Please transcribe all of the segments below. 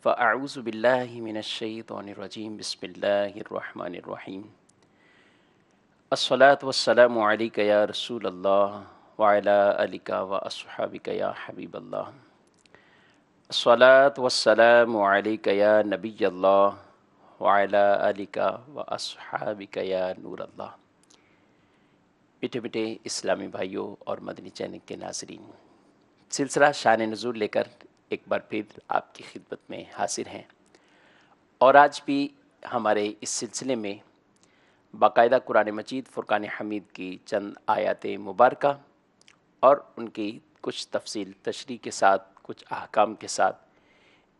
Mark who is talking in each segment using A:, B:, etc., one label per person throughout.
A: فأعوذ باللہ من الشیطان الرجیم بسم اللہ الرحمن الرحیم الصلاة والسلام علیک یا رسول اللہ وعلی آلک واصحابک یا حبیب اللہ الصلاة والسلام علیک یا نبی اللہ وعلی آلک واصحابک یا نور اللہ۔ میٹھے میٹھے اسلامی بھائیوں اور مدنی چینل کے ناظرین، سلسلہ شان نزول لے کر ایک بار پھر آپ کی خدمت میں حاضر ہیں، اور آج بھی ہمارے اس سلسلے میں باقاعدہ قرآن مجید فرقان حمید کی چند آیات مبارکہ اور ان کی کچھ تفصیل تشریح کے ساتھ، کچھ احکام کے ساتھ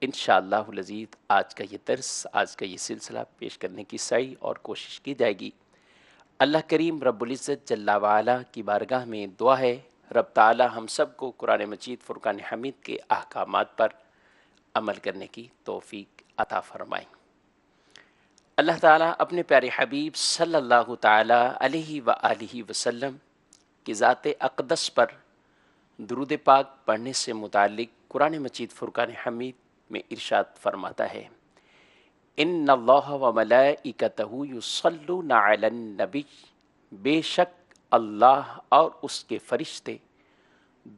A: انشاءاللہ العزیز آج کا یہ درس، آج کا یہ سلسلہ پیش کرنے کی سعی اور کوشش کی جائے گی۔ اللہ کریم رب العزت جل وعلا کی بارگاہ میں دعا ہے، رب تعالی ہم سب کو قرآن مجید فرقان حمید کے احکامات پر عمل کرنے کی توفیق عطا فرمائیں۔ اللہ تعالیٰ اپنے پیارے حبیب صلی اللہ تعالیٰ علیہ وآلہ وسلم کی ذات اقدس پر درود پاک پڑھنے سے متعلق قرآن مجید فرقان حمید میں ارشاد فرماتا ہے، ان اللہ و ملائکتہ یصلون علی النبی، بے شک اللہ اور اس کے فرشتے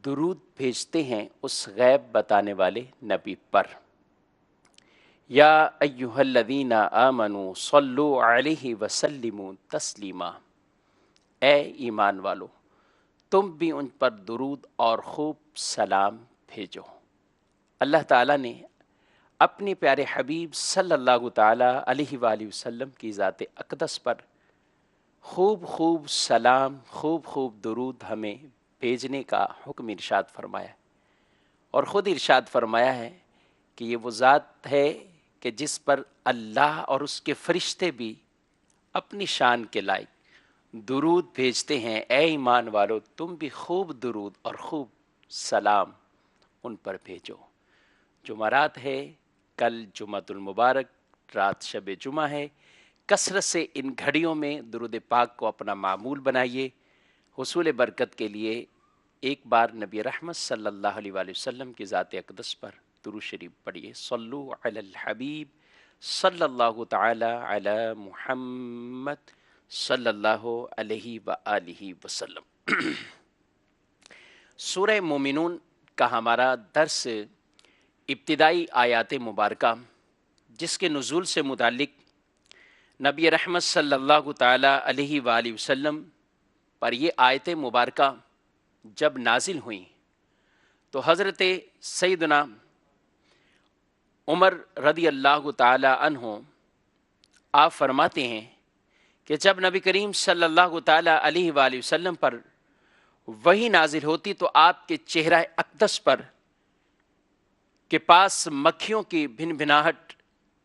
A: درود بھیجتے ہیں اس غیب بتانے والے نبی پر۔ یا ایہا الذین آمنوا صلوا علیہ وسلموا تسلیما، اے ایمان والو تم بھی ان پر درود اور خوب سلام بھیجو۔ اللہ تعالیٰ نے اپنے پیارے حبیب صلی اللہ تعالیٰ علیہ وآلہ وسلم کی ذات اقدس پر خوب خوب سلام، خوب خوب درود ہمیں بھیجنے کا حکم ارشاد فرمایا، اور خود ارشاد فرمایا ہے کہ یہ وہ ذات ہے کہ جس پر اللہ اور اس کے فرشتے بھی اپنی شان کے لائق درود بھیجتے ہیں۔ اے ایمان والو تم بھی خوب درود اور خوب سلام ان پر بھیجو۔ جمعرات ہے، کل جمعۃ المبارک، رات شب جمعہ ہے، کثرت سے ان گھڑیوں میں درود پاک کو اپنا معمول بنائیے۔ حصول برکت کے لیے ایک بار نبی رحمت صلی اللہ علیہ وآلہ وسلم کی ذات اقدس پر درود شریف پڑھیے۔ صلو علی الحبیب صلی اللہ تعالی علی محمد صلی اللہ علیہ وآلہ وسلم۔ سورہ مومنون کا ہمارا درس ابتدائی آیات مبارکہ جس کے نزول سے متعلق نبی رحمت صلی اللہ تعالی علیہ وآلہ وسلم پر یہ آیت مبارکہ جب نازل ہوئیں تو حضرت سیدنا عمر رضی اللہ تعالی عنہ آپ فرماتے ہیں کہ جب نبی کریم صلی اللہ تعالی علیہ وآلہ وسلم پر وحی نازل ہوتی تو آپ کے چہرہ اقدس پر کے پاس مکھیوں کی بھن بھناہٹ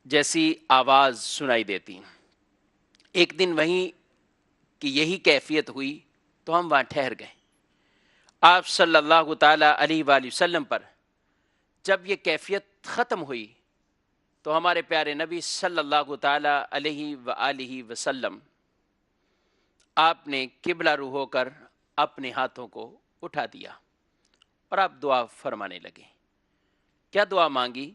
A: جیسی آواز سنائی دیتی۔ ایک دن وحی کی یہی کیفیت ہوئی تو ہم وہاں ٹھہر گئے۔ آپ صلی اللہ تعالی علیہ وآلہ وسلم پر جب یہ کیفیت ختم ہوئی تو ہمارے پیارے نبی صلی اللہ تعالی علیہ وآلہ وسلم آپ نے قبلہ رو ہو کر اپنے ہاتھوں کو اٹھا دیا اور آپ دعا فرمانے لگے۔ کیا دعا مانگی؟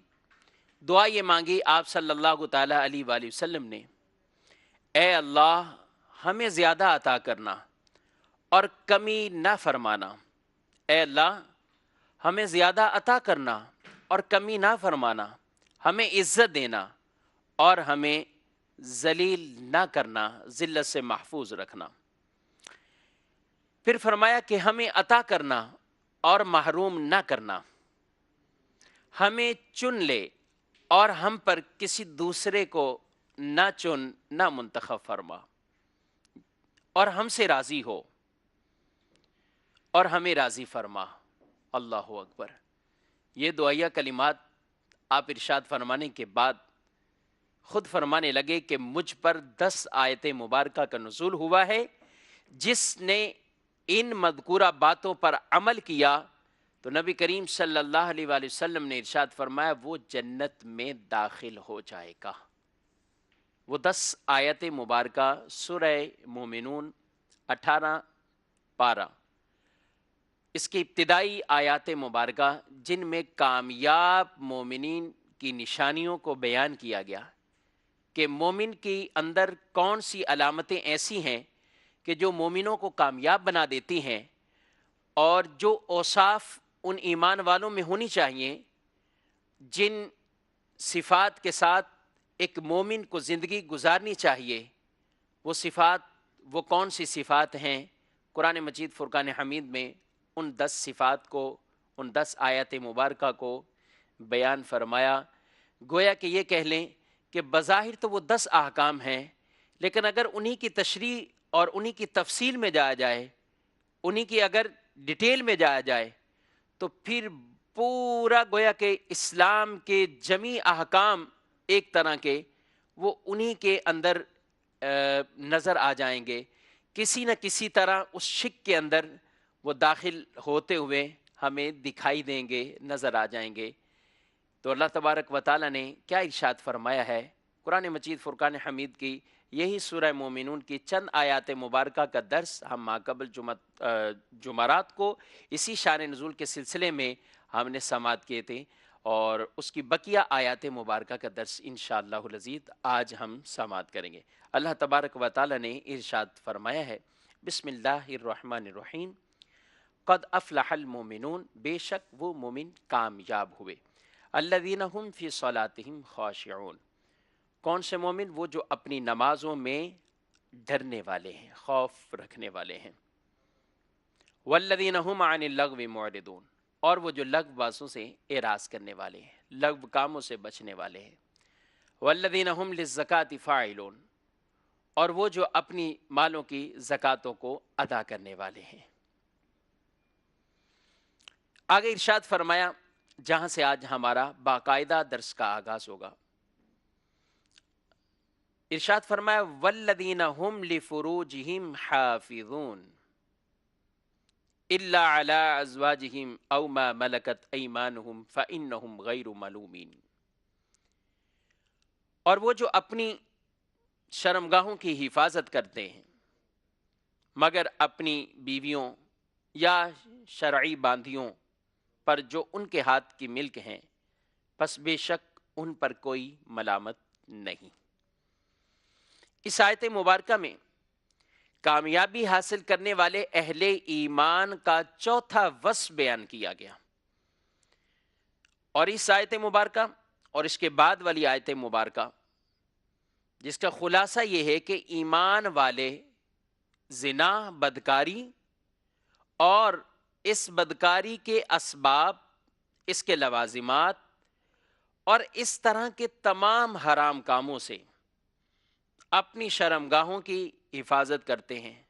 A: دعا یہ مانگی آپ صلی اللہ تعالی علیہ وآلہ وسلم نے، اے اللہ ہمیں زیادہ عطا کرنا اور کمی نہ فرمانا۔ اے اللہ ہمیں زیادہ عطا کرنا اور کمی نہ فرمانا، ہمیں عزت دینا اور ہمیں ذلیل نہ کرنا، ذلت سے محفوظ رکھنا۔ پھر فرمایا کہ ہمیں عطا کرنا اور محروم نہ کرنا، ہمیں چن لے اور ہم پر کسی دوسرے کو نہ چن نہ منتخب فرما، اور ہم سے راضی ہو اور ہمیں راضی فرما۔ اللہ اکبر۔ یہ دعائیہ کلمات آپ ارشاد فرمانے کے بعد خود فرمانے لگے کہ مجھ پر 10 آیت مبارکہ کا نزول ہوا ہے، جس نے ان مذکورہ باتوں پر عمل کیا تو نبی کریم صلی اللہ علیہ وآلہ وسلم نے ارشاد فرمایا وہ جنت میں داخل ہو جائے گا۔ وہ 10 آیت مبارکہ سورہ مومنون 18 پارہ، اس کی ابتدائی آیات مبارکہ جن میں کامیاب مومنین کی نشانیوں کو بیان کیا گیا کہ مومن کی اندر کون سی علامتیں ایسی ہیں کہ جو مومنوں کو کامیاب بنا دیتی ہیں، اور جو اوصاف ان ایمان والوں میں ہونی چاہیے جن صفات کے ساتھ ایک مومن کو زندگی گزارنی چاہیے، وہ صفات وہ کون سی صفات ہیں؟ قرآن مجید فرقان حمید میں ان 10 صفات کو، ان 10 آیات مبارکہ کو بیان فرمایا۔ گویا کہ یہ کہہ لیں کہ بظاہر تو وہ 10 احکام ہیں، لیکن اگر انہی کی تشریح اور انہی کی تفصیل میں جایا جائے، انہی کی اگر ڈیٹیل میں جایا جائے، تو پھر پورا گویا کہ اسلام کے جمیع احکام ایک طرح کے وہ انہی کے اندر نظر آ جائیں گے، کسی نہ کسی طرح اس شک کے اندر وہ داخل ہوتے ہوئے ہمیں دکھائی دیں گے، نظر آ جائیں گے۔ تو اللہ تبارک و تعالیٰ نے کیا ارشاد فرمایا ہے؟ قرآن مجید فرقان حمید کی یہی سورہ مومنون کی چند آیات مبارکہ کا درس ہم ماقبل جمعرات کو اسی شان نزول کے سلسلے میں ہم نے سماعت کیے تھے، اور اس کی بقیہ آیات مبارکہ کا درس انشاءاللہ العزیز آج ہم سماعت کریں گے۔ اللہ تبارک و تعالیٰ نے ارشاد فرمایا ہے، بسم اللہ الرحمن الرحیم، قد افلح المومنون، بے شک وہ مومن کامیاب ہوئے، الذین هم فی صلاتہم خاشعون، کون سے مومن؟ وہ جو اپنی نمازوں میں ڈرنے والے ہیں، خوف رکھنے والے ہیں، والذین هم عن اللغو معرضون، اور وہ جو لغو باتوں سے اعراض کرنے والے ہیں، لغو کاموں سے بچنے والے ہیں، والذین هم للزکاۃ فاعلون، اور وہ جو اپنی مالوں کی زکاتوں کو ادا کرنے والے ہیں۔ آگے ارشاد فرمایا، جہاں سے آج ہمارا باقاعدہ درس کا آغاز ہوگا، ارشاد فرمایا والذین هم لفروجہم حافظون الا علی ازواجہم او ما ملکت ایمانہم فانہم غیر ملومین، اور وہ جو اپنی شرمگاہوں کی حفاظت کرتے ہیں مگر اپنی بیویوں یا شرعی باندیوں پر جو ان کے ہاتھ کی ملک ہیں، پس بے شک ان پر کوئی ملامت نہیں۔ اس آیت مبارکہ میں کامیابی حاصل کرنے والے اہل ایمان کا چوتھا وصف بیان کیا گیا، اور اس آیت مبارکہ اور اس کے بعد والی آیت مبارکہ جس کا خلاصہ یہ ہے کہ ایمان والے زنا، بدکاری اور اس بدکاری کے اسباب، اس کے لوازمات اور اس طرح کے تمام حرام کاموں سے اپنی شرمگاہوں کی حفاظت کرتے ہیں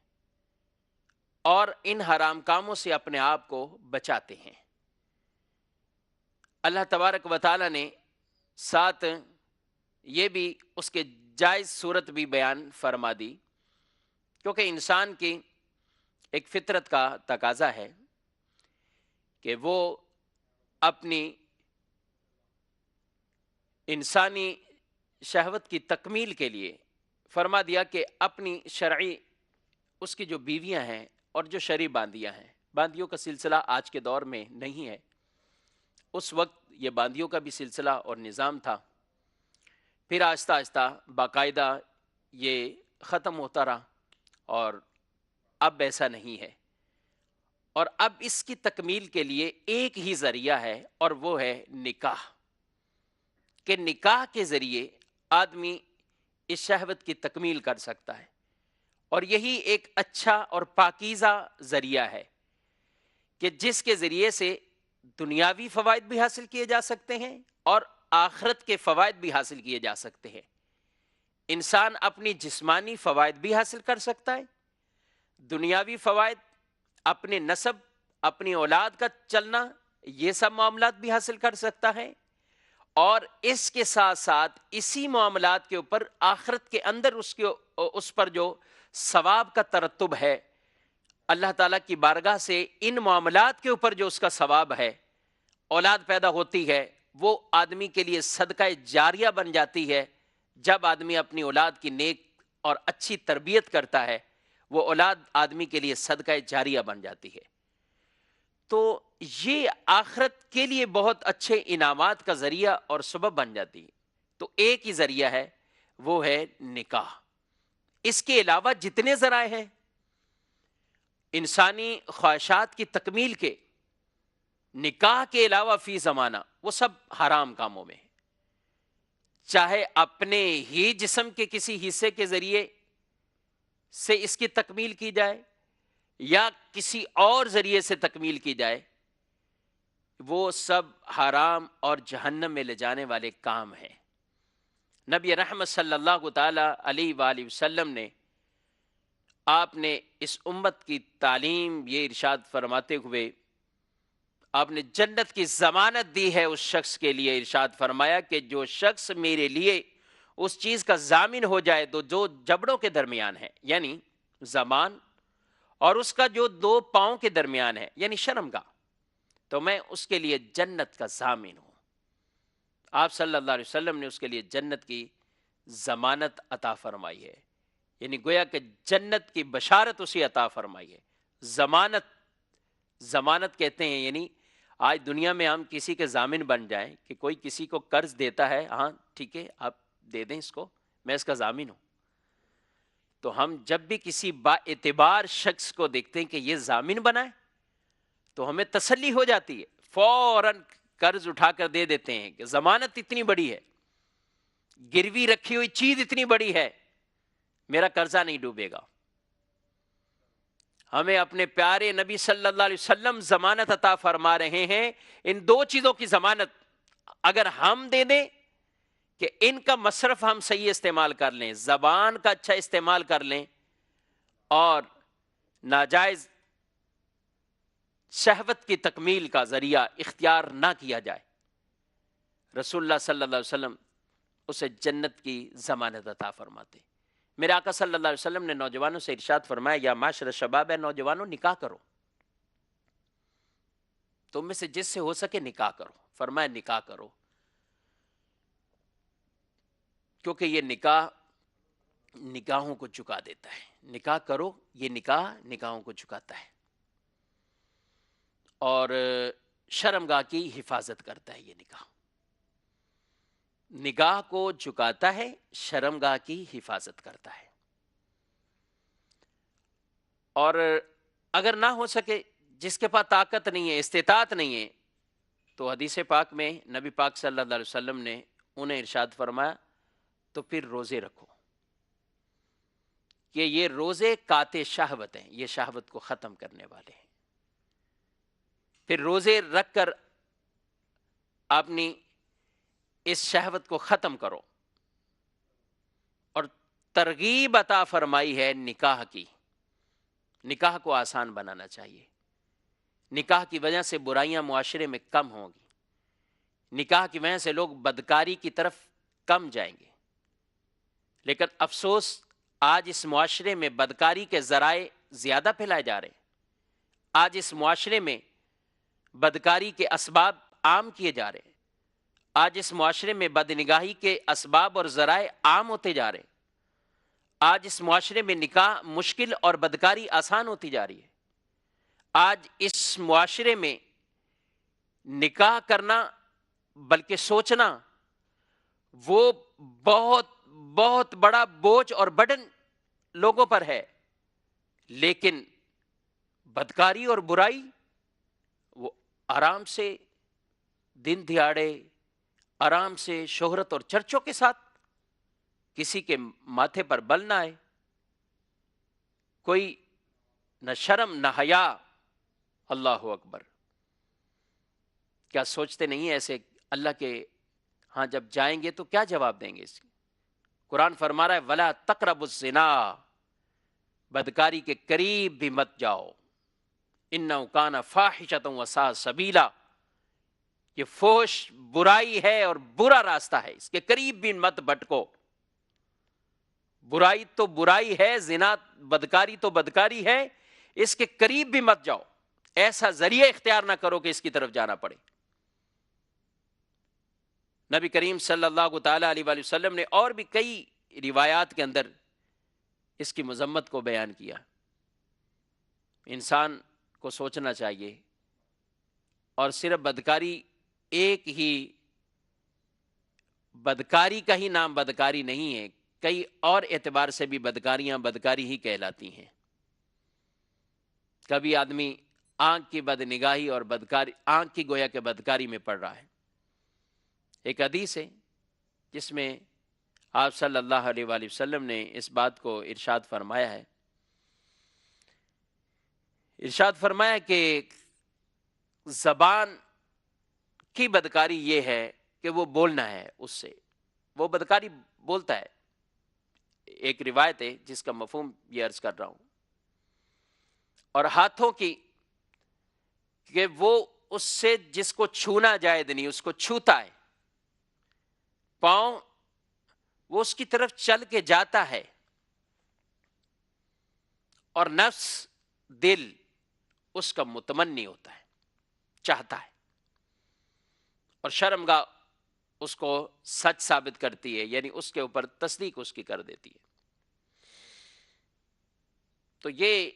A: اور ان حرام کاموں سے اپنے آپ کو بچاتے ہیں۔ اللہ تبارک و تعالیٰ نے ساتھ یہ بھی اس کے جائز صورت بھی بیان فرما دی، کیونکہ انسان کی ایک فطرت کا تقاضا ہے کہ وہ اپنی انسانی شہوت کی تکمیل کے لیے فرما دیا کہ اپنی شرعی اس کی جو بیویاں ہیں اور جو شرعی باندیاں ہیں، باندیوں کا سلسلہ آج کے دور میں نہیں ہے، اس وقت یہ باندیوں کا بھی سلسلہ اور نظام تھا، پھر آہستہ آہستہ باقاعدہ یہ ختم ہوتا رہا، اور اب ایسا نہیں ہے، اور اب اس کی تکمیل کے لیے ایک ہی ذریعہ ہے، اور وہ ہے نکاح، کہ نکاح کے ذریعے آدمی اس شہوت کی تکمیل کر سکتا ہے، اور یہی ایک اچھا اور پاکیزہ ذریعہ ہے کہ جس کے ذریعے سے دنیاوی فوائد بھی حاصل کیے جا سکتے ہیں اور آخرت کے فوائد بھی حاصل کیے جا سکتے ہیں۔ انسان اپنی جسمانی فوائد بھی حاصل کر سکتا ہے، دنیاوی فوائد، اپنے نسب، اپنی اولاد کا چلنا، یہ سب معاملات بھی حاصل کر سکتا ہے، اور اس کے ساتھ ساتھ اسی معاملات کے اوپر آخرت کے اندر اس پر جو ثواب کا ترتب ہے، اللہ تعالیٰ کی بارگاہ سے ان معاملات کے اوپر جو اس کا ثواب ہے، اولاد پیدا ہوتی ہے، وہ آدمی کے لیے صدقہ جاریہ بن جاتی ہے۔ جب آدمی اپنی اولاد کی نیک اور اچھی تربیت کرتا ہے، وہ اولاد آدمی کے لیے صدقہ جاریہ بن جاتی ہے۔ تو یہ آخرت کے لیے بہت اچھے انعامات کا ذریعہ اور سبب بن جاتی ہے۔ تو ایک ہی ذریعہ ہے، وہ ہے نکاح۔ اس کے علاوہ جتنے ذرائع ہیں انسانی خواہشات کی تکمیل کے، نکاح کے علاوہ فی زمانہ وہ سب حرام کاموں میں ہیں۔ چاہے اپنے ہی جسم کے کسی حصے کے ذریعے سے اس کی تکمیل کی جائے یا کسی اور ذریعے سے تکمیل کی جائے، وہ سب حرام اور جہنم میں لے جانے والے کام ہیں۔ نبی رحمت صلی اللہ تعالی علیہ وآلہ وسلم نے، آپ نے اس امت کی تعلیم یہ ارشاد فرماتے ہوئے آپ نے جنت کی ضمانت دی ہے اس شخص کے لیے۔ ارشاد فرمایا کہ جو شخص میرے لیے اس چیز کا ضامن ہو جائے تو جو جبڑوں کے درمیان ہے، یعنی زمان، اور اس کا جو دو پاؤں کے درمیان ہے یعنی شرمگاہ، تو میں اس کے لیے جنت کا ضامن ہوں۔ آپ صلی اللہ علیہ وسلم نے اس کے لیے جنت کی ضمانت عطا فرمائی ہے، یعنی گویا کہ جنت کی بشارت اسے عطا فرمائی ہے۔ ضمانت کہتے ہیں، یعنی آج دنیا میں ہم کسی کے ضامن بن جائیں کہ کوئی کسی کو قرض دیتا ہے، ہاں ٹھیک ہے آپ دے دیں اس کو، میں اس کا ضامن ہوں۔ تو ہم جب بھی کسی با اعتبار شخص کو دیکھتے ہیں کہ یہ ضامن بنا ہے تو ہمیں تسلی ہو جاتی ہے، فوراً قرض اٹھا کر دے دیتے ہیں کہ ضمانت اتنی بڑی ہے، گروی رکھی ہوئی چیز اتنی بڑی ہے، میرا قرضہ نہیں ڈوبے گا۔ ہمیں اپنے پیارے نبی صلی اللہ علیہ وسلم ضمانت عطا فرما رہے ہیں، ان دو چیزوں کی ضمانت اگر ہم دے دیں کہ ان کا مصرف ہم صحیح استعمال کر لیں، زبان کا اچھا استعمال کر لیں اور ناجائز شہوت کی تکمیل کا ذریعہ اختیار نہ کیا جائے، رسول اللہ صلی اللہ علیہ وسلم اسے جنت کی ضمانت عطا فرماتے۔ میرے آقا صلی اللہ علیہ وسلم نے نوجوانوں سے ارشاد فرمایا، یا معاشر الشباب، ہے نوجوانوں نکاح کرو، تم میں سے جس سے ہو سکے نکاح کرو۔ فرمایا نکاح کرو، کیونکہ یہ نکاح نگاہوں کو جھکا دیتا ہے۔ نکاح کرو، یہ نکاح نگاہوں کو جھکاتا ہے اور شرمگاہ کی حفاظت کرتا ہے۔ یہ نکاح نگاہ کو جھکاتا ہے، شرمگاہ کی حفاظت کرتا ہے۔ اور اگر نہ ہو سکے، جس کے پاس طاقت نہیں ہے، استطاعت نہیں ہے، تو حدیث پاک میں نبی پاک صلی اللہ علیہ وسلم نے انہیں ارشاد فرمایا تو پھر روزے رکھو، کہ یہ روزے قاطع شہوت ہیں، یہ شہوت کو ختم کرنے والے ہیں۔ پھر روزے رکھ کر اپنی اس شہوت کو ختم کرو، اور ترغیب عطا فرمائی ہے نکاح کی۔ نکاح کو آسان بنانا چاہیے، نکاح کی وجہ سے برائیاں معاشرے میں کم ہوں گی، نکاح کی وجہ سے لوگ بدکاری کی طرف کم جائیں گے۔ لیکن افسوس، آج اس معاشرے میں بدکاری کے ذرائع زیادہ پھیلائے جا رہے ہیں، آج اس معاشرے میں بدکاری کے اسباب عام کیے جا رہے ہیں، آج اس معاشرے میں بدنگاہی کے اسباب اور ذرائع عام ہوتے جا رہے ہیں، آج اس معاشرے میں نکاح مشکل اور بدکاری آسان ہوتی جا رہی ہے۔ آج اس معاشرے میں نکاح کرنا بلکہ سوچنا وہ بہت بہت بڑا بوجھ اور برڈن لوگوں پر ہے، لیکن بدکاری اور برائی وہ آرام سے دن دیہڑے، آرام سے شہرت اور چرچوں کے ساتھ، کسی کے ماتھے پر بل نہ آئے، کوئی نہ شرم نہ حیا۔ اللہ اکبر! کیا سوچتے نہیں ایسے اللہ کے ہاں جب جائیں گے تو کیا جواب دیں گے اس کی؟ قرآن فرما رہا ہے وَلَا تَقْرَبُوا الزِّنَا، بدکاری کے قریب بھی مت جاؤ، إِنَّهُ كَانَ فَاحِشَةً وَسَاءَ سَبِيلًا، یہ فحش برائی ہے اور برا راستہ ہے، اس کے قریب بھی مت بھٹکو۔ برائی تو برائی ہے، زنا بدکاری تو بدکاری ہے، اس کے قریب بھی مت جاؤ، ایسا ذریعہ اختیار نہ کرو کہ اس کی طرف جانا پڑے۔ نبی کریم صلی اللہ تعالیٰ علیہ وآلہ وسلم نے اور بھی کئی روایات کے اندر اس کی مذمت کو بیان کیا۔ انسان کو سوچنا چاہیے اور صرف بدکاری ایک ہی بدکاری کا ہی نام بدکاری نہیں ہے، کئی اور اعتبار سے بھی بدکاریاں بدکاری ہی کہلاتی ہیں۔ کبھی آدمی آنکھ کی بد نگاہی اور بدکاری، آنکھ کی گویا کہ بدکاری میں پڑ رہا ہے۔ ایک حدیث ہے جس میں آپ صلی اللہ علیہ وآلہ وسلم نے اس بات کو ارشاد فرمایا ہے، ارشاد فرمایا کہ زبان کی بدکاری یہ ہے کہ وہ بولنا ہے، اس سے وہ بدکاری بولتا ہے۔ ایک روایت ہے جس کا مفہوم یہ عرض کر رہا ہوں۔ اور ہاتھوں کی کہ وہ اس سے جس کو چھونا جائز نہیں اس کو چھوتا ہے، پاؤں وہ اس کی طرف چل کے جاتا ہے، اور نفس دل اس کا متمنی ہوتا ہے، چاہتا ہے، اور شرمگاہ اس کو سچ ثابت کرتی ہے، یعنی اس کے اوپر تصدیق اس کی کر دیتی ہے۔ تو یہ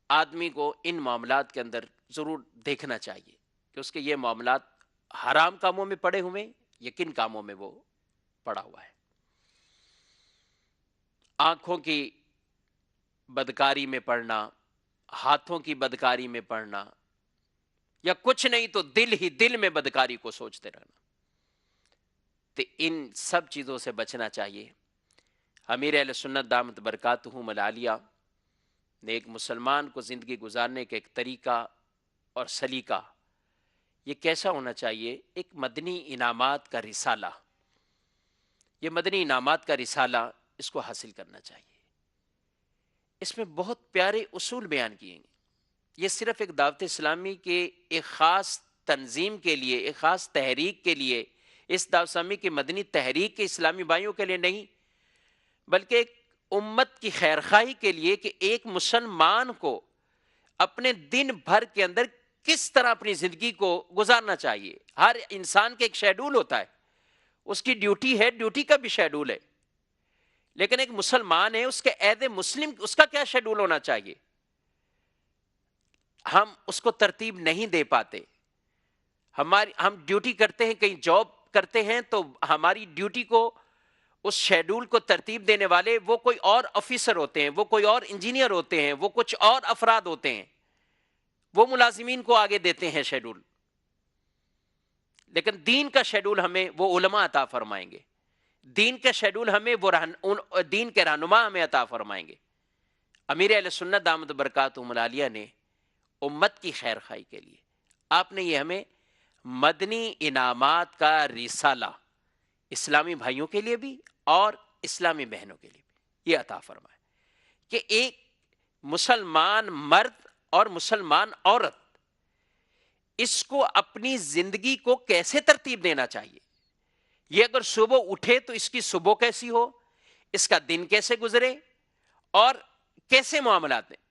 A: آدمی کو ان معاملات کے اندر ضرور دیکھنا چاہیے کہ اس کے یہ معاملات حرام کاموں میں پڑے ہوئے یا کن کاموں میں وہ پڑا ہوا ہے۔ آنکھوں کی بدکاری میں پڑنا، ہاتھوں کی بدکاری میں پڑنا، یا کچھ نہیں تو دل میں بدکاری کو سوچتے رہنا، تو ان سب چیزوں سے بچنا چاہیے۔ امیر اہل سنت دامت برکاتہم العالیہ نے ایک مسلمان کو زندگی گزارنے کا ایک طریقہ اور سلیقہ، یہ کیسا ہونا چاہیے؟ ایک مدنی انعامات کا رسالہ، یہ مدنی انعامات کا رسالہ اس کو حاصل کرنا چاہیے۔ اس میں بہت پیارے اصول بیان کیے ہیں۔ یہ صرف ایک دعوت اسلامی کے ایک خاص تنظیم کے لیے، ایک خاص تحریک کے لیے، اس دعوت اسلامی کی مدنی تحریک کے اسلامی بھائیوں کے لیے نہیں، بلکہ ایک امت کی خیرخواہی کے لیے کہ ایک مسلمان کو اپنے دن بھر کے اندر کس طرح اپنی زندگی کو گزارنا چاہیے۔ ہر انسان کے ایک شیڈول ہوتا ہے، اس کی ڈیوٹی ہے، ڈیوٹی کا بھی شیڈول ہے، لیکن ایک مسلمان ہے، اس کے ایز اے مسلم اس کا کیا شیڈول ہونا چاہیے؟ ہم اس کو ترتیب نہیں دے پاتے۔ ہم ڈیوٹی کرتے ہیں، کہیں جاب کرتے ہیں، تو ہماری ڈیوٹی کو، اس شیڈول کو ترتیب دینے والے وہ کوئی اور آفیسر ہوتے ہیں، وہ کوئی اور انجینئر ہوتے ہیں، وہ کچھ اور افراد ہوتے ہیں، وہ ملازمین کو آگے دیتے ہیں شیڈول، لیکن دین کا شیڈول ہمیں وہ علماء عطا فرمائیں گے، دین کا شیڈول ہمیں وہ دین کے رہنما ہمیں عطا فرمائیں گے۔ امیر اہل سنت دامت برکاتہم العالیہ نے امت کی خیر خواہی کے لیے آپ نے یہ ہمیں مدنی انعامات کا رسالہ اسلامی بھائیوں کے لیے بھی اور اسلامی بہنوں کے لیے بھی یہ عطا فرمایا کہ ایک مسلمان مرد اور مسلمان عورت اس کو اپنی زندگی کو کیسے ترتیب دینا چاہیے۔ یہ اگر صبح اٹھے تو اس کی صبح کیسی ہو، اس کا دن کیسے گزرے اور کیسے معاملات ہیں۔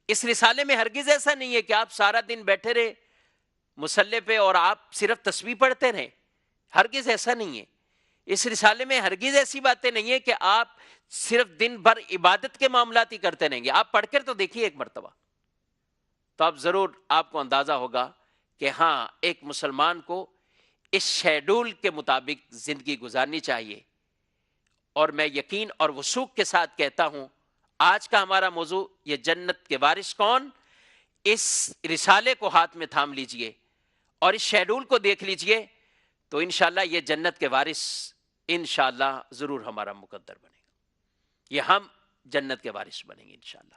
A: اس رسالے میں ہرگز ایسا نہیں ہے کہ آپ سارا دن بیٹھے رہے مصلی پہ اور آپ صرف تسبیح پڑھتے رہیں، ہرگز ایسا نہیں ہے۔ اس رسالے میں ہرگز ایسی باتیں نہیں ہے کہ آپ صرف دن بھر عبادت کے معاملات ہی کرتے رہیں گے۔ آپ پڑھ کر تو دیکھیے ایک مرتبہ، تو اب ضرور آپ کو اندازہ ہوگا کہ ہاں ایک مسلمان کو اس شیڈول کے مطابق زندگی گزارنی چاہیے۔ اور میں یقین اور وثوق کے ساتھ کہتا ہوں، آج کا ہمارا موضوع یہ جنت کے وارث کون، اس رسالے کو ہاتھ میں تھام لیجئے اور اس شیڈول کو دیکھ لیجئے، تو انشاءاللہ یہ جنت کے وارث انشاءاللہ ضرور ہمارا مقدر بنے گا، یہ ہم جنت کے وارث بنیں گے انشاءاللہ۔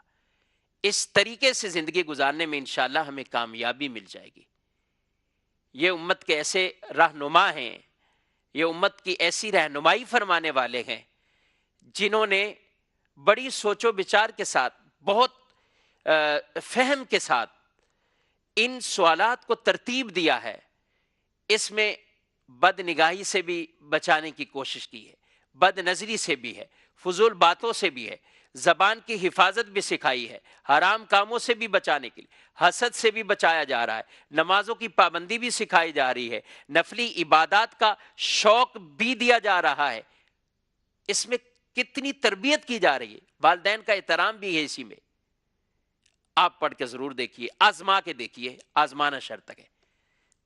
A: اس طریقے سے زندگی گزارنے میں انشاءاللہ ہمیں کامیابی مل جائے گی۔ یہ امت کے ایسے رہنما ہیں، یہ امت کی ایسی رہنمائی فرمانے والے ہیں جنہوں نے بڑی سوچ و بچار کے ساتھ، بہت فہم کے ساتھ ان سوالات کو ترتیب دیا ہے۔ اس میں بد نگاہی سے بھی بچانے کی کوشش کی ہے، بد نظری سے بھی ہے، فضول باتوں سے بھی ہے، زبان کی حفاظت بھی سکھائی ہے، حرام کاموں سے بھی بچانے کے لیے، حسد سے بھی بچایا جا رہا ہے، نمازوں کی پابندی بھی سکھائی جا رہی ہے، نفلی عبادات کا شوق بھی دیا جا رہا ہے۔ اس میں کتنی تربیت کی جا رہی ہے، والدین کا احترام بھی ہے اسی میں۔ آپ پڑھ کے ضرور دیکھیے، آزما کے دیکھیے، آزمانا شرط ہے۔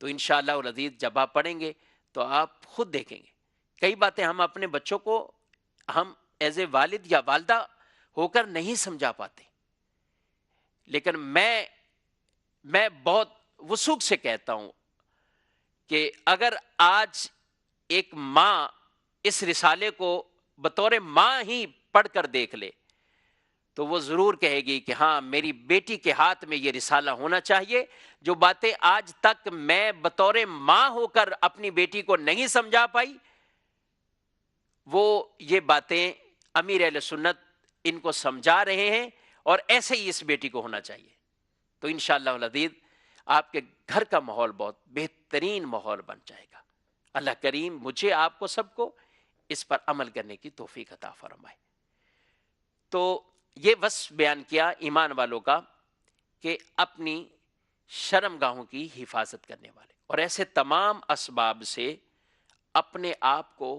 A: تو انشاءاللہ العزیز جب آپ پڑھیں گے تو آپ خود دیکھیں گے کئی باتیں ہم اپنے بچوں کو ہم ایز اے والد یا والدہ ہو کر نہیں سمجھا پاتے، لیکن میں بہت وثوق سے کہتا ہوں کہ اگر آج ایک ماں اس رسالے کو بطور ماں ہی پڑھ کر دیکھ لے تو وہ ضرور کہے گی کہ ہاں میری بیٹی کے ہاتھ میں یہ رسالہ ہونا چاہیے. جو باتیں آج تک میں بطور ماں ہو کر اپنی بیٹی کو نہیں سمجھا پائی، وہ یہ باتیں امیر اہل سنت ان کو سمجھا رہے ہیں، اور ایسے ہی اس بیٹی کو ہونا چاہیے. تو انشاءاللہ العزیز آپ کے گھر کا ماحول بہت بہترین ماحول بن جائے گا. اللہ کریم مجھے آپ کو سب کو اس پر عمل کرنے کی توفیق عطا فرمائے. تو یہ وصف بیان کیا ایمان والوں کا کہ اپنی شرم گاہوں کی حفاظت کرنے والے اور ایسے تمام اسباب سے اپنے آپ کو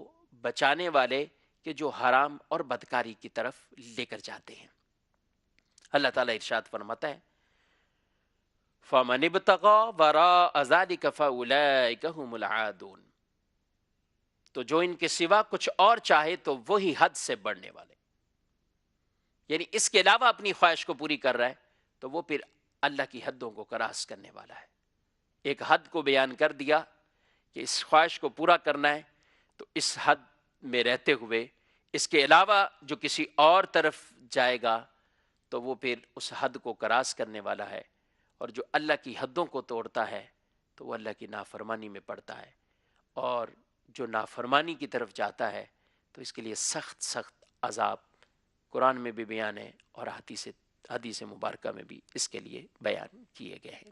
A: بچانے والے کہ جو حرام اور بدکاری کی طرف لے کر جاتے ہیں. اللہ تعالیٰ ارشاد فرماتا ہے فَمَنِ ابْتَغَىٰ وَرَاءَ ذَٰلِكَ فَأُولَٰئِكَ هُمُ الْعَادُونَ. تو جو ان کے سوا کچھ اور چاہے تو وہی حد سے بڑھنے والے، یعنی اس کے علاوہ اپنی خواہش کو پوری کر رہا ہے تو وہ پھر اللہ کی حدوں کو کراس کرنے والا ہے. ایک حد کو بیان کر دیا کہ اس خواہش کو پورا کرنا ہے تو اس حد میں رہتے ہوئے اس کے علاوہ جو کسی اور طرف جائے گا تو وہ پھر اس حد کو کراس کرنے والا ہے. اور جو اللہ کی حدوں کو توڑتا ہے تو وہ اللہ کی نافرمانی میں پڑتا ہے، اور جو نافرمانی کی طرف جاتا ہے تو اس کے لیے سخت سخت عذاب قرآن میں بھی بیان ہے اور حدیث مبارکہ میں بھی اس کے لیے بیان کیے گئے ہیں.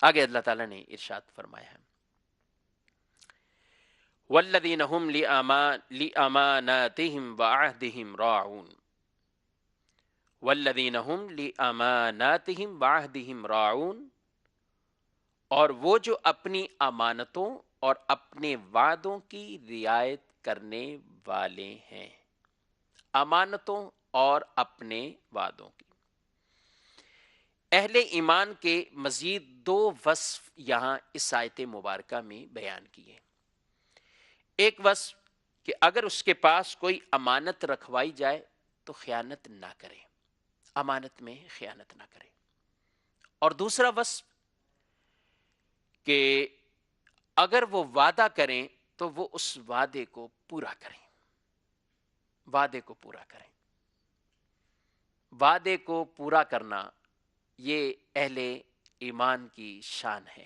A: آگے اللہ تعالیٰ نے ارشاد فرمایا ہے والذین هم لأماناتهم وعہدهم راعون. والذین هم لأماناتهم وعہدهم راعون، اور وہ جو اپنی امانتوں اور اپنے وعدوں کی رعایت کرنے والے ہیں. امانتوں اور اپنے وعدوں کی. اہل ایمان کے مزید دو وصف یہاں اس آیت مبارکہ میں بیان کیے. ایک وصف کہ اگر اس کے پاس کوئی امانت رکھوائی جائے تو خیانت نہ کرے، امانت میں خیانت نہ کرے. اور دوسرا وصف کہ اگر وہ وعدہ کریں تو وہ اس وعدے کو پورا کریں. وعدے کو پورا کریں. وعدے کو پورا کرنا یہ اہل ایمان کی شان ہے.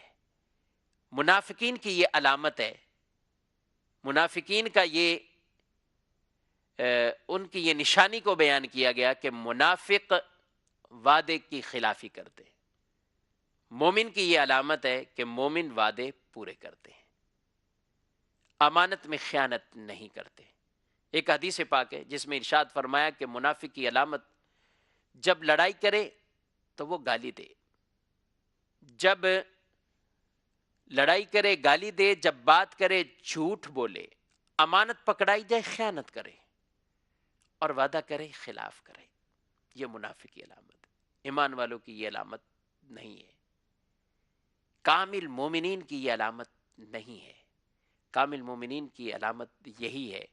A: منافقین کی یہ علامت ہے. منافقین کا یہ ان کی یہ نشانی کو بیان کیا گیا کہ منافق وعدے کی خلافی کرتے ہیں. مومن کی یہ علامت ہے کہ مومن وعدے پورے کرتے ہیں، امانت میں خیانت نہیں کرتے. ایک حدیث پاک ہے جس میں ارشاد فرمایا کہ منافق کی علامت جب لڑائی کرے تو وہ گالی دے، جب لڑائی کرے گالی دے، جب بات کرے جھوٹ بولے، امانت پکڑائی جائے خیانت کرے، اور وعدہ کرے خلاف کرے. یہ منافق کی علامت. ایمان والوں کی یہ علامت نہیں ہے. کامل مومنین کی یہ علامت نہیں ہے. کامل مومنین کی علامت یہی ہے.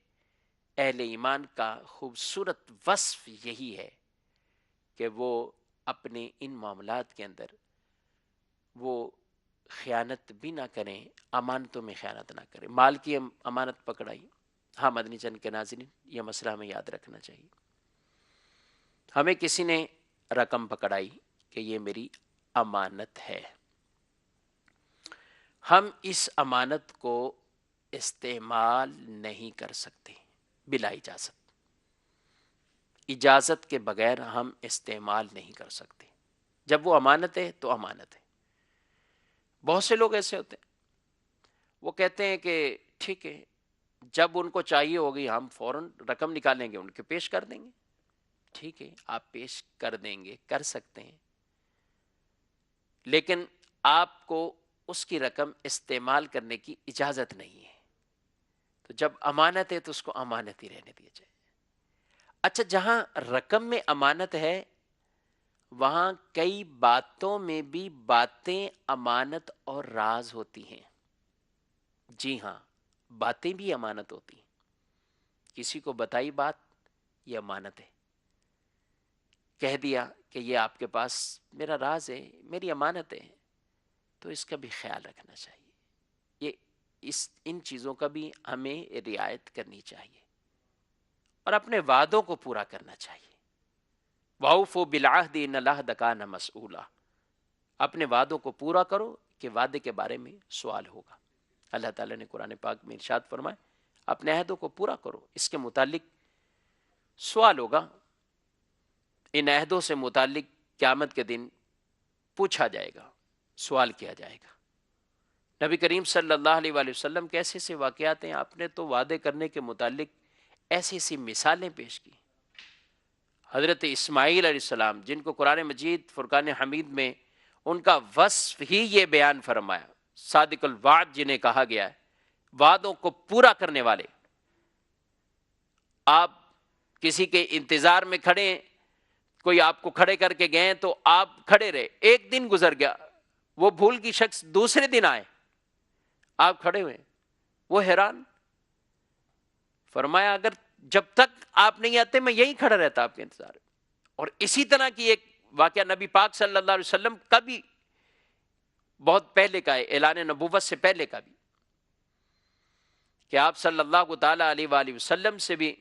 A: اہل ایمان کا خوبصورت وصف یہی ہے کہ وہ اپنے ان معاملات کے اندر وہ خیانت بھی نہ کریں، امانتوں میں خیانت نہ کریں. مال کی امانت پکڑائی، ہاں مدنی چینل کے ناظرین یہ مسئلہ ہمیں یاد رکھنا چاہیے. ہمیں کسی نے رقم پکڑائی کہ یہ میری امانت ہے، ہم اس امانت کو استعمال نہیں کر سکتے بلا اجازت. اجازت کے بغیر ہم استعمال نہیں کر سکتے. جب وہ امانت ہے تو امانت ہے. بہت سے لوگ ایسے ہوتے ہیں وہ کہتے ہیں کہ ٹھیک ہے جب ان کو چاہیے ہوگی ہم فوراً رقم نکالیں گے ان کے پیش کر دیں گے. ٹھیک ہے آپ پیش کر دیں گے، کر سکتے ہیں، لیکن آپ کو اس کی رقم استعمال کرنے کی اجازت نہیں ہے. تو جب امانت ہے تو اس کو امانت ہی رہنے دیا جائے. اچھا جہاں رقم میں امانت ہے وہاں کئی باتوں میں بھی باتیں امانت اور راز ہوتی ہیں. جی ہاں، باتیں بھی امانت ہوتی ہیں. کسی کو بتائی بات، یہ امانت ہے. کہہ دیا کہ یہ آپ کے پاس میرا راز ہے، میری امانت ہے، تو اس کا بھی خیال رکھنا چاہیے. یہ ان چیزوں کا بھی ہمیں رعایت کرنی چاہیے اور اپنے وعدوں کو پورا کرنا چاہیے. وَأَوْفُوا بِالْعَهْدِ إِنَّ الْعَهْدَ كَانَ مَسْئُولًا. اپنے وعدوں کو پورا کرو کہ وعدے کے بارے میں سوال ہوگا. اللہ تعالیٰ نے قرآن پاک میں ارشاد فرمائے اپنے عہدوں کو پورا کرو، اس کے متعلق سوال ہوگا. ان عہدوں سے متعلق قیامت کے دن پوچھا جائے گا، سوال کیا جائے گا. نبی کریم صلی اللہ علیہ وآلہ وسلم کے ایسے ایسے واقعات ہیں. آپ نے تو وعدے کرنے کے متعلق ایسی ایسی مثالیں پیش کی. حضرت اسماعیل علیہ السلام، جن کو قرآن مجید فرقان حمید میں ان کا وصف ہی یہ بیان فرمایا، صادق الوعد جنہیں کہا گیا ہے، وعدوں کو پورا کرنے والے. آپ کسی کے انتظار میں کھڑے ہیں، کوئی آپ کو کھڑے کر کے گئے تو آپ کھڑے رہے، ایک دن گزر گیا، وہ بھول کی شخص دوسرے دن آئے، آپ کھڑے ہوئے، وہ حیران. فرمایا اگر جب تک آپ نہیں آتے میں یہیں کھڑا رہتا آپ کے انتظار. اور اسی طرح کی ایک واقعہ نبی پاک صلی اللہ علیہ وسلم کا بھی بہت پہلے کا ہے، اعلان نبوت سے پہلے کا بھی، کہ آپ صلی اللہ تعالی علیہ وآلہ وسلم سے بھی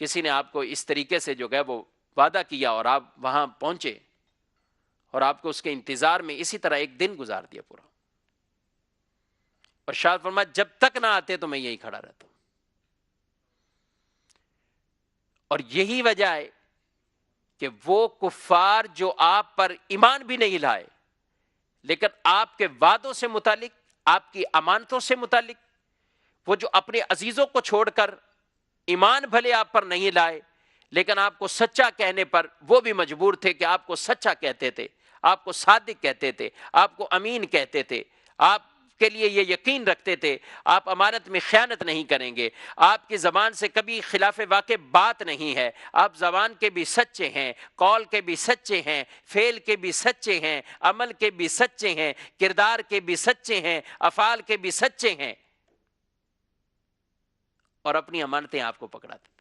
A: کسی نے آپ کو اس طریقے سے جو ہے وہ وعدہ کیا اور آپ وہاں پہنچے اور آپ کو اس کے انتظار میں اسی طرح ایک دن گزار دیا پورا. اور شاید فرمایا جب تک نہ آتے تو میں یہی کھڑا رہتا ہوں. اور یہی وجہ ہے کہ وہ کفار جو آپ پر ایمان بھی نہیں لائے لیکن آپ کے وعدوں سے متعلق، آپ کی امانتوں سے متعلق، وہ جو اپنے عزیزوں کو چھوڑ کر ایمان بھلے آپ پر نہیں لائے لیکن آپ کو سچا کہنے پر وہ بھی مجبور تھے کہ آپ کو سچا کہتے تھے، آپ کو صادق کہتے تھے، آپ کو امین کہتے تھے، آپ کے لیے یہ یقین رکھتے تھے آپ امانت میں خیانت نہیں کریں گے، آپ کی زبان سے کبھی خلاف واقع بات نہیں ہے، آپ زبان کے بھی سچے ہیں، قول کے بھی سچے ہیں، فعل کے بھی سچے ہیں، عمل کے بھی سچے ہیں، کردار کے بھی سچے ہیں، افعال کے بھی سچے ہیں، اور اپنی امانتیں آپ کو پکڑاتے تھے.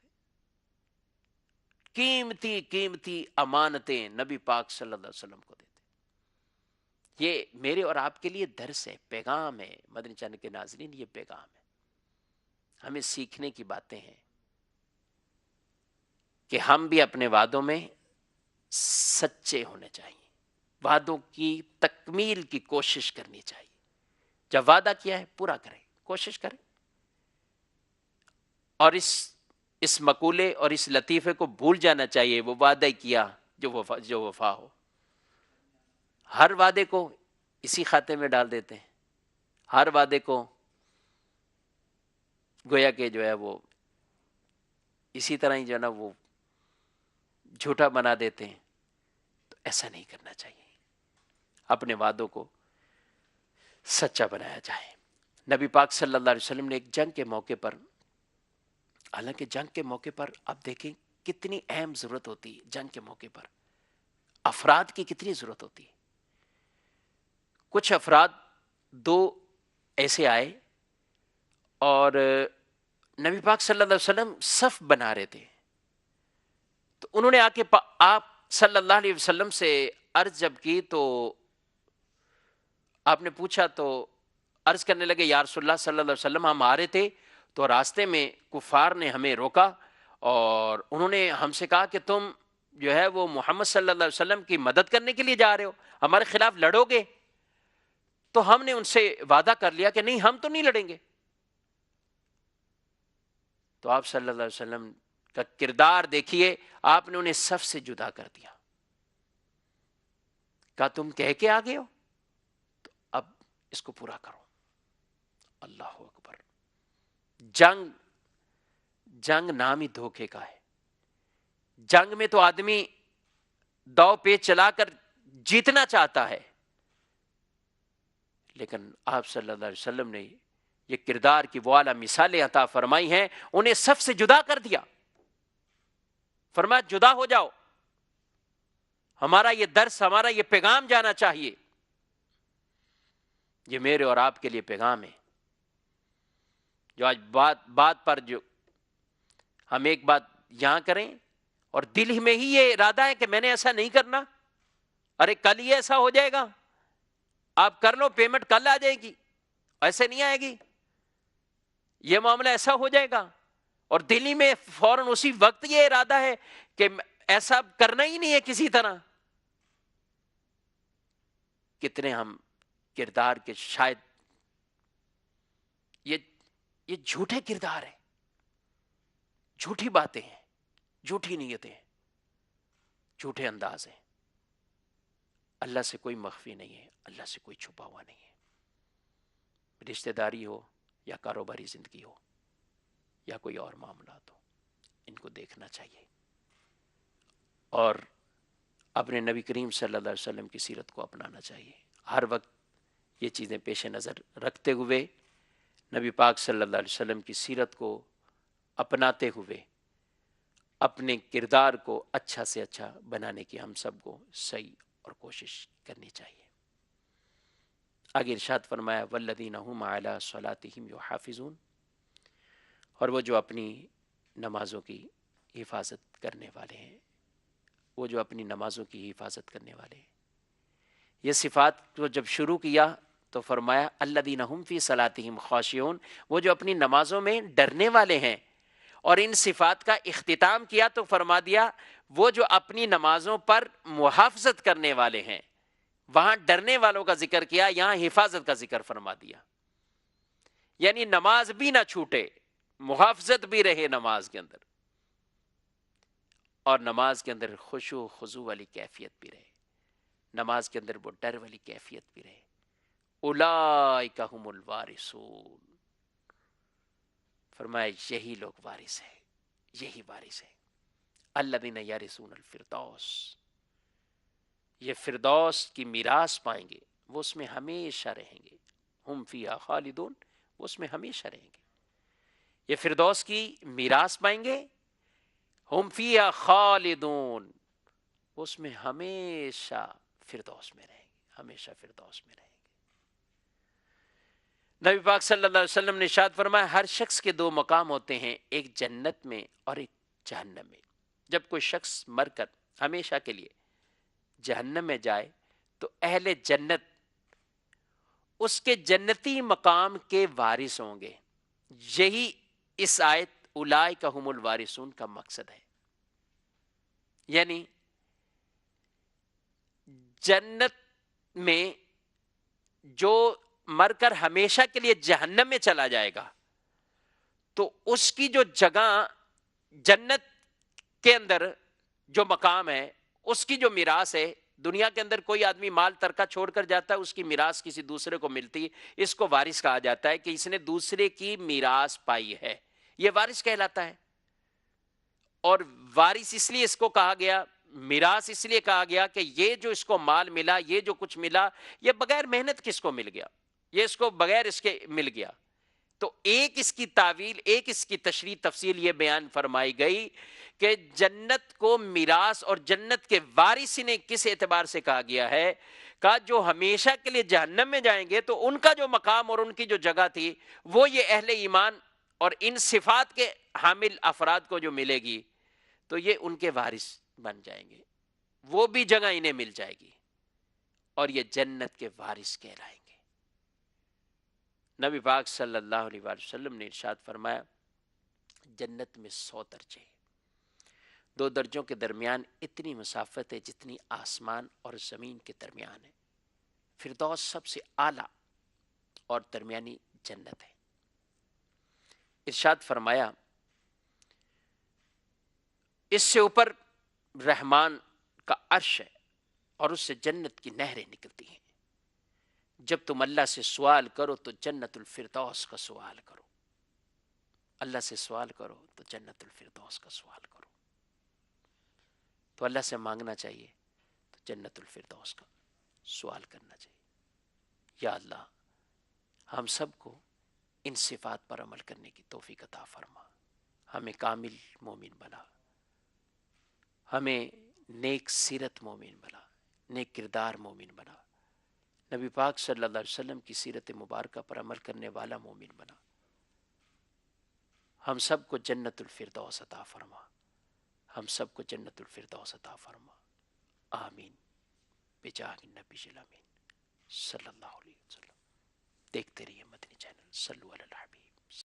A: قیمتی قیمتی امانتیں نبی پاک صلی اللہ علیہ وسلم کو دیتے. یہ میرے اور آپ کے لیے درس ہے، پیغام ہے. مدنی چینل کے ناظرین، یہ پیغام ہے، ہمیں سیکھنے کی باتیں ہیں کہ ہم بھی اپنے وعدوں میں سچے ہونے چاہیے، وعدوں کی تکمیل کی کوشش کرنی چاہیے. جب وعدہ کیا ہے پورا کریں، کوشش کریں. اور اس مقولے اور اس لطیفے کو بھول جانا چاہیے، وہ وعدہ کیا جو وفا ہو. ہر وعدے کو اسی خاتے میں ڈال دیتے ہیں، ہر وعدے کو گویا کہ جو ہے وہ اسی طرح ہی جو ہے نا وہ جھوٹا بنا دیتے ہیں. تو ایسا نہیں کرنا چاہیے، اپنے وعدوں کو سچا بنایا جائے. نبی پاک صلی اللہ علیہ وسلم نے ایک جنگ کے موقع پر، حالانکہ جنگ کے موقع پر آپ دیکھیں کتنی اہم ضرورت ہوتی ہے، جنگ کے موقع پر افراد کی کتنی ضرورت ہوتی ہے. کچھ افراد دو ایسے آئے اور نبی پاک صلی اللہ علیہ وسلم صف بنا رہے تھے. تو انہوں نے آ کے آپ صلی اللہ علیہ وسلم سے عرض جب کی تو آپ نے پوچھا، تو عرض کرنے لگے یا رسول اللہ صلی اللہ علیہ وسلم ہم آ رہے تھے تو راستے میں کفار نے ہمیں روکا اور انہوں نے ہم سے کہا کہ تم جو ہے وہ محمد صلی اللہ علیہ وسلم کی مدد کرنے کے لیے جا رہے ہو، ہمارے خلاف لڑو گے. تو ہم نے ان سے وعدہ کر لیا کہ نہیں، ہم تو نہیں لڑیں گے. تو آپ صلی اللہ علیہ وسلم کا کردار دیکھیے، آپ نے انہیں صف سے جدا کر دیا. کہا تم کہہ کے آگے ہو تو اب اس کو پورا کرو. اللہ اکبر. جنگ نام ہی دھوکے کا ہے. جنگ میں تو آدمی داؤ پیچ چلا کر جیتنا چاہتا ہے، لیکن آپ صلی اللہ علیہ وسلم نے یہ کردار کی وہ اعلیٰ مثالیں عطا فرمائی ہیں، انہیں صف سے جدا کر دیا. فرمایا جدا ہو جاؤ. ہمارا یہ درس، ہمارا یہ پیغام جانا چاہیے. یہ میرے اور آپ کے لیے پیغام ہے. جو آج بات پر جو ہم ایک بات یہاں کریں اور دل میں ہی یہ ارادہ ہے کہ میں نے ایسا نہیں کرنا، ارے کل ہی ایسا ہو جائے گا، آپ کر لو، پیمنٹ کل آ جائے گی. ایسے نہیں آئے گی، یہ معاملہ ایسا ہو جائے گا، اور دلی میں فوراً اسی وقت یہ ارادہ ہے کہ ایسا کرنا ہی نہیں ہے کسی طرح. کتنے ہم کردار کے شاید یہ جھوٹے کردار ہیں، جھوٹی باتیں ہیں، جھوٹی نیتیں ہیں، جھوٹے انداز ہیں. اللہ سے کوئی مخفی نہیں ہے، اللہ سے کوئی چھپا ہوا نہیں ہے. رشتہ داری ہو یا کاروباری زندگی ہو یا کوئی اور معاملات ہو، ان کو دیکھنا چاہیے اور اپنے نبی کریم صلی اللہ علیہ وسلم کی سیرت کو اپنانا چاہیے. ہر وقت یہ چیزیں پیش نظر رکھتے ہوئے، نبی پاک صلی اللہ علیہ وسلم کی سیرت کو اپناتے ہوئے اپنے کردار کو اچھا سے اچھا بنانے کی ہم سب کو صحیح اور کوشش کرنی چاہیے. آگے ارشاد فرمایا والذین هم علی صلاتهم یحافظون، اور وہ جو اپنی نمازوں کی حفاظت کرنے والے ہیں، وہ جو اپنی نمازوں کی حفاظت کرنے والے ہیں. یہ صفات کو جب شروع کیا تو فرمایا الذین هم فی صلاتهم خاشعون، وہ جو اپنی نمازوں میں ڈرنے والے ہیں. اور ان صفات کا اختتام کیا تو فرما دیا وہ جو اپنی نمازوں پر محافظت کرنے والے ہیں. وہاں ڈرنے والوں کا ذکر کیا، یہاں حفاظت کا ذکر فرما دیا. یعنی نماز بھی نہ چھوٹے، محافظت بھی رہے نماز کے اندر، اور نماز کے اندر خشوع و خضوع والی کیفیت بھی رہے، نماز کے اندر وہ ڈر والی کیفیت بھی رہے. اولئک هم الوارثون، فرمایا یہی لوگ وارث ہیں، یہی وارث ہیں. الذین یرثون الفردوس، یہ فردوس کی میراث پائیں گے، وہ اس میں ہمیشہ رہیں گے. ہم فیہا خالدون، وہ اس میں ہمیشہ رہیں گے. یہ فردوس کی میراث پائیں گے، ہم فیہا خالدون، وہ اس میں ہمیشہ فردوس میں رہیں گے، ہمیشہ فردوس میں رہیں گے. نبی پاک صلی اللہ علیہ وسلم نے ارشاد فرمایا ہر شخص کے دو مقام ہوتے ہیں، ایک جنت میں اور ایک جہنم میں. جب کوئی شخص مر کر ہمیشہ کے لیے جہنم میں جائے تو اہل جنت اس کے جنتی مقام کے وارث ہوں گے. یہی اس آیت اولئک هم الوارثون کا مقصد ہے. یعنی جنت میں جو مر کر ہمیشہ کے لیے جہنم میں چلا جائے گا تو اس کی جو جگہ جنت کے اندر جو مقام ہے، اس کی جو میراث ہے، دنیا کے اندر کوئی آدمی مال ترکہ چھوڑ کر جاتا ہے، اس کی میراث کسی دوسرے کو ملتی، اس کو وارث کہا جاتا ہے کہ اس نے دوسرے کی میراث پائی ہے، یہ وارث کہلاتا ہے. اور وارث اس لیے اس کو کہا گیا، میراث اس لیے کہا گیا کہ یہ جو اس کو مال ملا، یہ جو کچھ ملا، یہ بغیر محنت کس کو مل گیا، یہ اس کو بغیر اس کے مل گیا. تو ایک اس کی تعویل، ایک اس کی تشریح تفصیل یہ بیان فرمائی گئی کہ جنت کو میراث اور جنت کے وارث نے کس اعتبار سے کہا گیا ہے، کہ جو ہمیشہ کے لیے جہنم میں جائیں گے تو ان کا جو مقام اور ان کی جو جگہ تھی وہ یہ اہل ایمان اور ان صفات کے حامل افراد کو جو ملے گی تو یہ ان کے وارث بن جائیں گے، وہ بھی جگہ انہیں مل جائے گی اور یہ جنت کے وارث کہلائیں گے. نبی پاک صلی اللہ علیہ وآلہ وسلم نے ارشاد فرمایا جنت میں 100 درجے، 2 درجوں کے درمیان اتنی مسافت ہے جتنی آسمان اور زمین کے درمیان ہے. فردوس سب سے اعلیٰ اور درمیانی جنت ہے. ارشاد فرمایا اس سے اوپر رحمان کا عرش ہے اور اس سے جنت کی نہریں نکلتی ہیں. جب تم اللہ سے سوال کرو تو جنت الفردوس کا سوال کرو، اللہ سے سوال کرو تو جنت الفردوس کا سوال کرو. تو اللہ سے مانگنا چاہیے تو جنت الفردوس کا سوال کرنا چاہیے. یا اللہ ہم سب کو ان صفات پر عمل کرنے کی توفیق عطا فرما، ہمیں کامل مومن بنا، ہمیں نیک سیرت مومن بنا، نیک کردار مومن بنا، نبی پاک صلی اللہ علیہ وسلم کی سیرت مبارکہ پر عمل کرنے والا مومن بنا۔ ہم سب کو جنت الفردوس عطا فرما، ہم سب کو جنت الفردوس عطا فرما، آمین بجاہ النبی الامین صلی اللہ علیہ وسلم۔ دیکھتے رہیے مدنی چینل، صلو علی